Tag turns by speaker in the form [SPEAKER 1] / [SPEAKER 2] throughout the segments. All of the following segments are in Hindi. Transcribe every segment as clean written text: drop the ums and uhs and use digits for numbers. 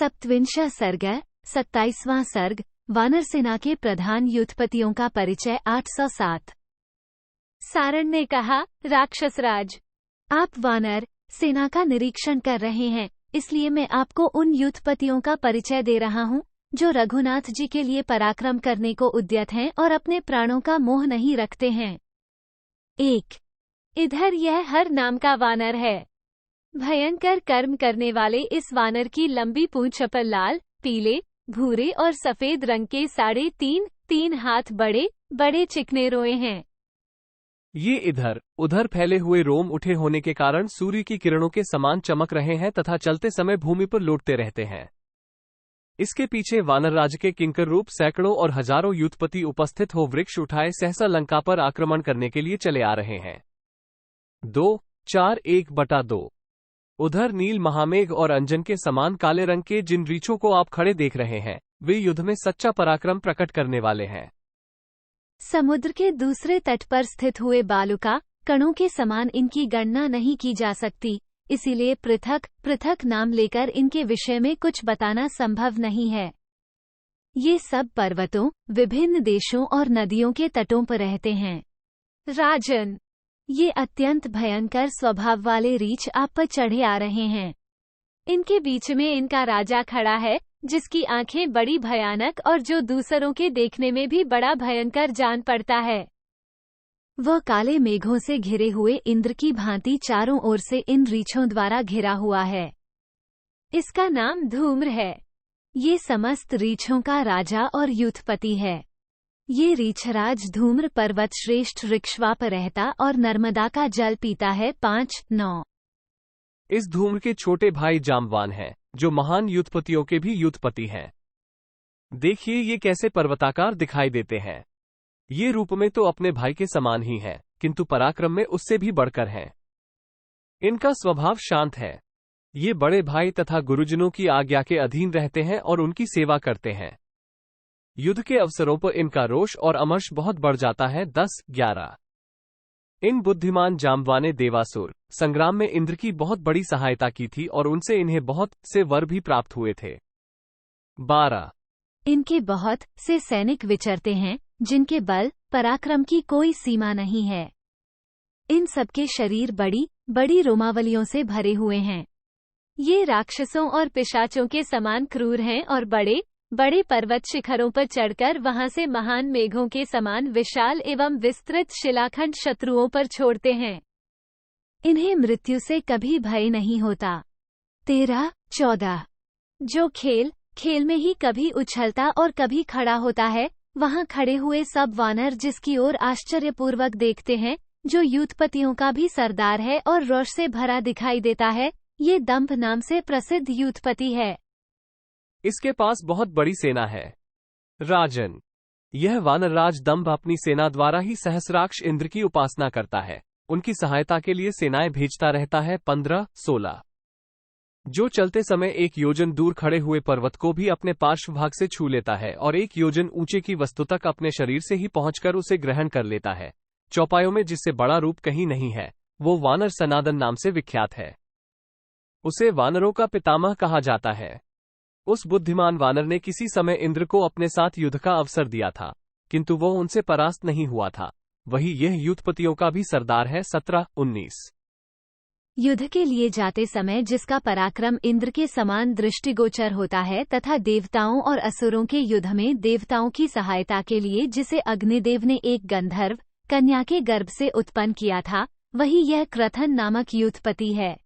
[SPEAKER 1] सप्तविंशः सर्ग 27वां सर्ग। वानर सेना के प्रधान युद्धपतियों का परिचय 807। सारण ने कहा, राक्षसराज, आप वानर सेना का निरीक्षण कर रहे हैं, इसलिए मैं आपको उन युद्धपतियों का परिचय दे रहा हूँ जो रघुनाथ जी के लिए पराक्रम करने को उद्यत हैं और अपने प्राणों का मोह नहीं रखते हैं। 1। इधर यह हर नाम का वानर है। भयंकर कर्म करने वाले इस वानर की लंबी पूंछ पर लाल, पीले, भूरे और सफेद रंग के 3.5 हाथ बड़े बड़े चिकने रोए हैं।
[SPEAKER 2] ये इधर उधर फैले हुए रोम उठे होने के कारण सूर्य की किरणों के समान चमक रहे हैं तथा चलते समय भूमि पर लौटते रहते हैं। इसके पीछे वानर राज के किंकर रूप सैकड़ों और हजारों युद्धपति उपस्थित हो वृक्ष उठाए सहसा लंका पर आक्रमण करने के लिए चले आ रहे हैं। 2-4-1/2। उधर नील महामेघ और अंजन के समान काले रंग के जिन रीछों को आप खड़े देख रहे हैं, वे युद्ध में सच्चा पराक्रम प्रकट करने वाले हैं।
[SPEAKER 1] समुद्र के दूसरे तट पर स्थित हुए बालुका कणों के समान इनकी गणना नहीं की जा सकती, इसीलिए पृथक पृथक नाम लेकर इनके विषय में कुछ बताना संभव नहीं है। ये सब पर्वतों, विभिन्न देशों और नदियों के तटों पर रहते हैं। राजन, ये अत्यंत भयंकर स्वभाव वाले रीछ आप पर चढ़े आ रहे हैं। इनके बीच में इनका राजा खड़ा है, जिसकी आंखें बड़ी भयानक और जो दूसरों के देखने में भी बड़ा भयंकर जान पड़ता है। वह काले मेघों से घिरे हुए इंद्र की भांति चारों ओर से इन रीछों द्वारा घिरा हुआ है। इसका नाम धूम्र है। ये समस्त रीछों का राजा और युद्धपति है। ये रीछराज धूम्र पर्वत श्रेष्ठ ऋक्ष्वा पर रहता और नर्मदा का जल पीता है। 5-9।
[SPEAKER 2] इस धूम्र के छोटे भाई जाम्बवान हैं, जो महान युद्धपतियों के भी युद्धपति हैं। देखिए ये कैसे पर्वताकार दिखाई देते हैं। ये रूप में तो अपने भाई के समान ही हैं, किंतु पराक्रम में उससे भी बढ़कर हैं। इनका स्वभाव शांत है। ये बड़े भाई तथा गुरुजनों की आज्ञा के अधीन रहते हैं और उनकी सेवा करते हैं। युद्ध के अवसरों पर इनका रोष और अमर्ष बहुत बढ़ जाता है। 10-11। इन बुद्धिमान जाम्बवाने देवासुर संग्राम में इंद्र की बहुत बड़ी सहायता की थी और उनसे इन्हें बहुत से वर भी प्राप्त हुए थे। 12।
[SPEAKER 1] इनके बहुत से सैनिक विचरते हैं, जिनके बल पराक्रम की कोई सीमा नहीं है। इन सबके शरीर बड़ी बड़ी रोमावलियों से भरे हुए हैं। ये राक्षसों और पिशाचों के समान क्रूर हैं और बड़े बड़े पर्वत शिखरों पर चढ़कर वहां से महान मेघों के समान विशाल एवं विस्तृत शिलाखंड शत्रुओं पर छोड़ते हैं। इन्हें मृत्यु से कभी भय नहीं होता। 13-14। जो खेल में ही कभी उछलता और कभी खड़ा होता है, वहां खड़े हुए सब वानर जिसकी ओर आश्चर्यपूर्वक देखते हैं, जो युद्धपतियों का भी सरदार है और रोष से भरा दिखाई देता है, ये दंभ नाम से प्रसिद्ध युद्धपति है।
[SPEAKER 2] इसके पास बहुत बड़ी सेना है। राजन, यह वानरराज दंभ अपनी सेना द्वारा ही सहस्राक्ष इंद्र की उपासना करता है। उनकी सहायता के लिए सेनाएं भेजता रहता है। 15-16। जो चलते समय 1 योजन दूर खड़े हुए पर्वत को भी अपने पार्श्व भाग से छू लेता है और 1 योजन ऊंचे की वस्तु तक अपने शरीर से ही पहुंचकर उसे ग्रहण कर लेता है। चौपायों में जिससे बड़ा रूप कहीं नहीं है, वो वानर सनादन नाम से विख्यात है। उसे वानरों का पितामह कहा जाता है। उस बुद्धिमान वानर ने किसी समय इंद्र को अपने साथ युद्ध का अवसर दिया था, किंतु वो उनसे परास्त नहीं हुआ था। वही यह युद्धपतियों का भी सरदार है। 17-19।
[SPEAKER 1] युद्ध के लिए जाते समय जिसका पराक्रम इंद्र के समान दृष्टिगोचर होता है तथा देवताओं और असुरों के युद्ध में देवताओं की सहायता के लिए जिसे अग्निदेव ने एक गंधर्व कन्या के गर्भ से उत्पन्न किया था, वही यह क्रथन नामक युद्धपति है।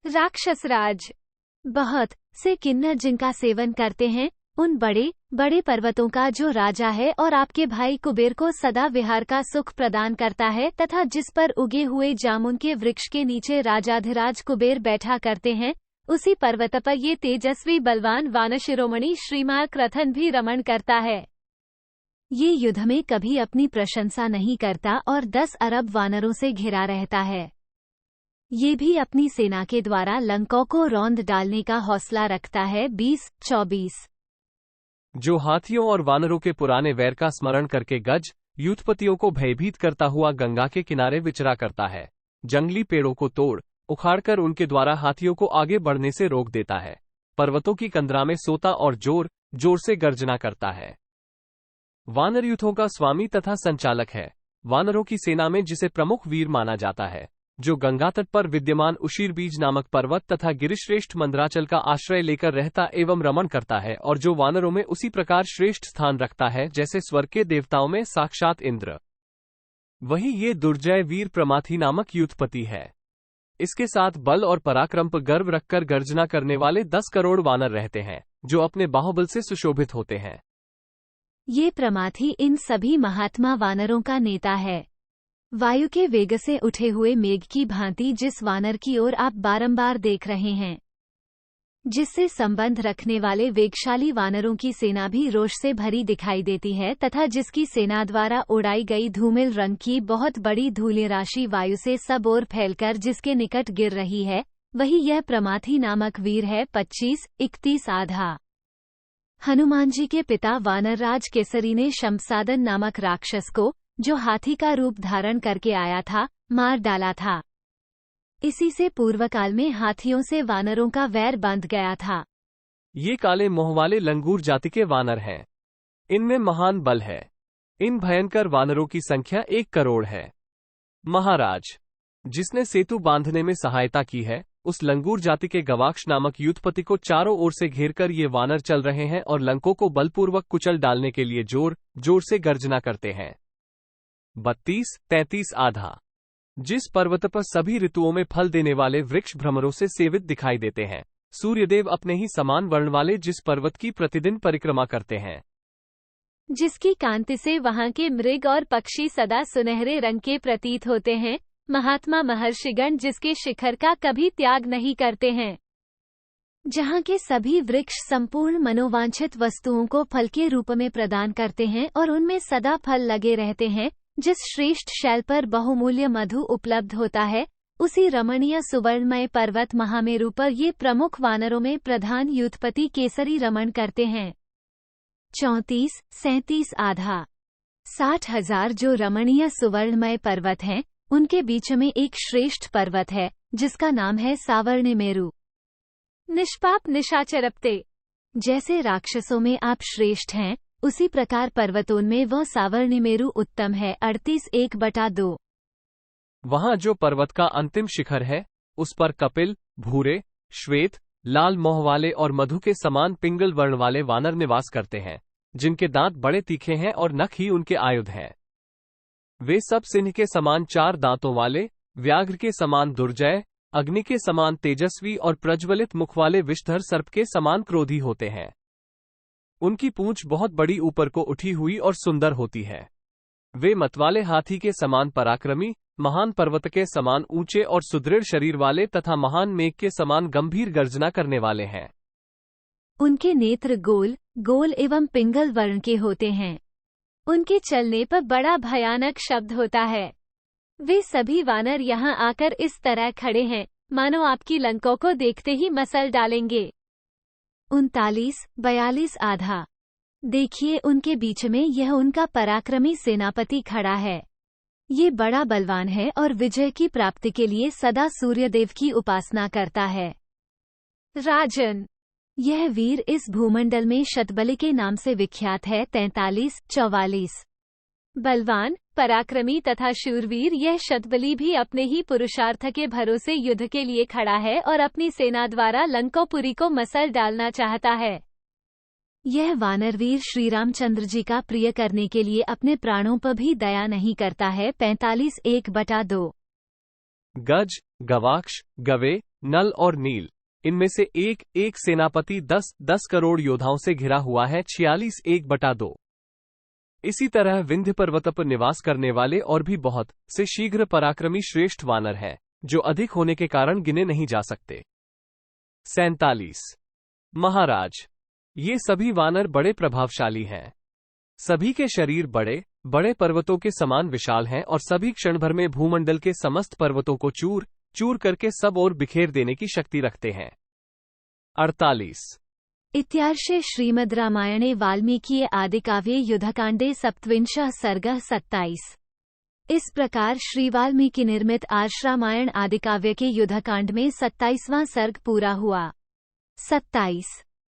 [SPEAKER 1] राक्षसराज, बहुत से किन्नर जिनका सेवन करते हैं, उन बड़े बड़े पर्वतों का जो राजा है और आपके भाई कुबेर को सदा विहार का सुख प्रदान करता है तथा जिस पर उगे हुए जामुन के वृक्ष के नीचे राजाधिराज कुबेर बैठा करते हैं, उसी पर्वत पर ये तेजस्वी बलवान वानर शिरोमणि श्रीमान क्रथन भी रमण करता है। ये युद्ध में कभी अपनी प्रशंसा नहीं करता और 10 अरब वानरों से घिरा रहता है। ये भी अपनी सेना के द्वारा लंका को रौंद डालने का हौसला रखता है। 20-24।
[SPEAKER 2] जो हाथियों और वानरों के पुराने वैर का स्मरण करके गज युद्धपतियों को भयभीत करता हुआ गंगा के किनारे विचरा करता है। जंगली पेड़ों को तोड़ उखाड़कर उनके द्वारा हाथियों को आगे बढ़ने से रोक देता है। पर्वतों की कंदरा में सोता और जोर जोर से गर्जना करता है। वानर यूथों का स्वामी तथा संचालक है। वानरों की सेना में जिसे प्रमुख वीर माना जाता है, जो गंगा तट पर विद्यमान उशीरबीज नामक पर्वत तथा गिरिश्रेष्ठ मंदराचल का आश्रय लेकर रहता एवं रमण करता है, और जो वानरों में उसी प्रकार श्रेष्ठ स्थान रखता है जैसे स्वर्ग के देवताओं में साक्षात इंद्र। वही ये दुर्जय वीर प्रमाथी नामक यूथपति है। इसके साथ बल और पराक्रम पर गर्व रखकर गर्जना करने वाले 10 करोड़ वानर रहते हैं, जो अपने बाहुबल से सुशोभित होते हैं।
[SPEAKER 1] ये प्रमाथी इन सभी महात्मा वानरों का नेता है। वायु के वेग से उठे हुए मेघ की भांति जिस वानर की ओर आप बारंबार देख रहे हैं, जिससे संबंध रखने वाले वेगशाली वानरों की सेना भी रोष से भरी दिखाई देती है, तथा जिसकी सेना द्वारा उड़ाई गई धूमिल रंग की बहुत बड़ी धूलि राशि वायु से सब ओर फैलकर जिसके निकट गिर रही है, वही यह प्रमाथी नामक वीर है। 25-31 आधा। हनुमान जी के पिता वानरराज केसरी ने शमसादन नामक राक्षस को, जो हाथी का रूप धारण करके आया था, मार डाला था। इसी से पूर्व काल में हाथियों से वानरों का वैर बंध गया था।
[SPEAKER 2] ये काले मोह वाले लंगूर जाति के वानर हैं। इनमें महान बल है। इन भयंकर वानरों की संख्या 1 करोड़ है। महाराज, जिसने सेतु बांधने में सहायता की है, उस लंगूर जाति के गवाक्ष नामक यूथपति को चारों ओर से घेरकर ये वानर चल रहे हैं और लंकों को बलपूर्वक कुचल डालने के लिए जोर जोर से गर्जना करते हैं। 32-33 आधा। जिस पर्वत पर सभी ऋतुओं में फल देने वाले वृक्ष भ्रमरों से सेवित दिखाई देते हैं, सूर्यदेव अपने ही समान वर्ण वाले जिस पर्वत की प्रतिदिन परिक्रमा करते हैं,
[SPEAKER 1] जिसकी कांति से वहां के मृग और पक्षी सदा सुनहरे रंग के प्रतीत होते हैं, महात्मा महर्षिगण जिसके शिखर का कभी त्याग नहीं करते हैं, जहाँ के सभी वृक्ष संपूर्ण मनोवांछित वस्तुओं को फल के रूप में प्रदान करते हैं और उनमें सदा फल लगे रहते हैं, जिस श्रेष्ठ शैल पर बहुमूल्य मधु उपलब्ध होता है, उसी रमणीय सुवर्णमय पर्वत महामेरु पर ये प्रमुख वानरों में प्रधान यूथपति केसरी रमण करते हैं। 34-37 आधा। 60,000 जो रमणीय सुवर्णमय पर्वत हैं, उनके बीच में एक श्रेष्ठ पर्वत है, जिसका नाम है सावर्णिमेरु। निष्पाप निशाचरप्ते। जैसे राक्षसों में आप श्रेष्ठ हैं, उसी प्रकार पर्वतों में वह सावर्णिमेरु उत्तम है। 38-1/2।
[SPEAKER 2] वहां जो पर्वत का अंतिम शिखर है, उस पर कपिल, भूरे, श्वेत, लाल मोह वाले और मधु के समान पिंगल वर्ण वाले वानर निवास करते हैं, जिनके दांत बड़े तीखे हैं और नख ही उनके आयुध हैं। वे सब सिंह के समान 4 दांतों वाले, व्याघ्र के समान दुर्जय, अग्नि के समान तेजस्वी और प्रज्वलित मुख वाले विषधर सर्प के समान क्रोधी होते हैं। उनकी पूंछ बहुत बड़ी ऊपर को उठी हुई और सुंदर होती है। वे मतवाले हाथी के समान पराक्रमी, महान पर्वत के समान ऊंचे और सुदृढ़ शरीर वाले तथा महान मेघ के समान गंभीर गर्जना करने वाले हैं।
[SPEAKER 1] उनके नेत्र गोल गोल एवं पिंगल वर्ण के होते हैं। उनके चलने पर बड़ा भयानक शब्द होता है। वे सभी वानर यहाँ आकर इस तरह खड़े हैं, मानो आपकी लंकों को देखते ही मसल डालेंगे। 39-42 आधा। देखिए, उनके बीच में यह उनका पराक्रमी सेनापति खड़ा है। ये बड़ा बलवान है और विजय की प्राप्ति के लिए सदा सूर्यदेव की उपासना करता है। राजन, यह वीर इस भूमंडल में शतबली के नाम से विख्यात है। 43-44। बलवान, पराक्रमी तथा शूरवीर यह शतबली भी अपने ही पुरुषार्थ के भरोसे युद्ध के लिए खड़ा है और अपनी सेना द्वारा लंकोपुरी को मसल डालना चाहता है। यह वानरवीर श्री रामचंद्र जी का प्रिय करने के लिए अपने प्राणों पर भी दया नहीं करता है। 45-1/2।
[SPEAKER 2] गज, गवाक्ष, गवे, नल और नील, इनमें से एक एक सेनापति 10 करोड़ योद्धाओं से घिरा हुआ है। 46-1/2। इसी तरह विंध्य पर्वत पर निवास करने वाले और भी बहुत से शीघ्र पराक्रमी श्रेष्ठ वानर हैं, जो अधिक होने के कारण गिने नहीं जा सकते। 47। महाराज, ये सभी वानर बड़े प्रभावशाली हैं। सभी के शरीर बड़े बड़े पर्वतों के समान विशाल हैं और सभी क्षण भर में भूमंडल के समस्त पर्वतों को चूर चूर करके सब ओर बिखेर देने की शक्ति रखते हैं। 48।
[SPEAKER 1] इत्यार्षे श्रीमद् रामायणे वाल्मीकि आदिकाव्ये युद्धकांडे सप्तविंशः सर्गः 27। इस प्रकार श्री वाल्मीकि निर्मित आर्ष रामायण आदिकाव्य के युद्धकांड में 27वां सर्ग पूरा हुआ। 27